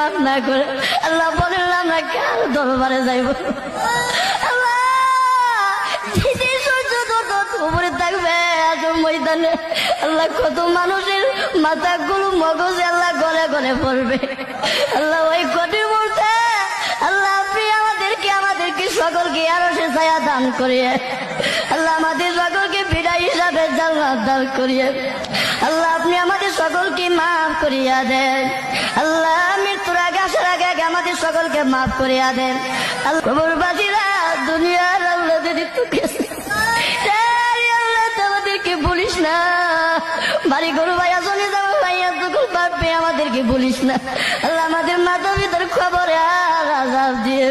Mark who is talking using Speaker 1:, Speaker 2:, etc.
Speaker 1: মাফ না করে আল্লাহ বলেন আমরা কার দরবারে যাইব? আল্লাহ উপরে থাকবে ময়দানে আল্লাহ কত মানুষের মাথাগুলো মগজে আল্লাহ গলে গলে পড়বে। আল্লাহ ওই কঠিন মুহূর্তে আল্লাহ আপনি আমাদেরকে সকলকে আরো সে ছায়া দান করিয়ে আল্লাহ আমাদের সকলকে বিদায় হিসাবে জান্নাত দান করিয়ে আল্লাহ আপনি আমাদের সকলকে মাফ করিয়া দেন। আল্লাহ মৃত্যুর আগে আসার আগে আগে আমাদের সকলকে মাফ করিয়া দেন। আল্লাহ কবরবাসীরা দুনিয়ার আল্লাহ যদি আমাদেরকে বলিস না, বাড়ি গরু ভাইয়া চলে যাবো ভাইয়া দুঃখ পাবে আমাদেরকে বলিস না। আল্লাহ আমাদের মাথা ভিতর খবর আর আজাব দিয়ে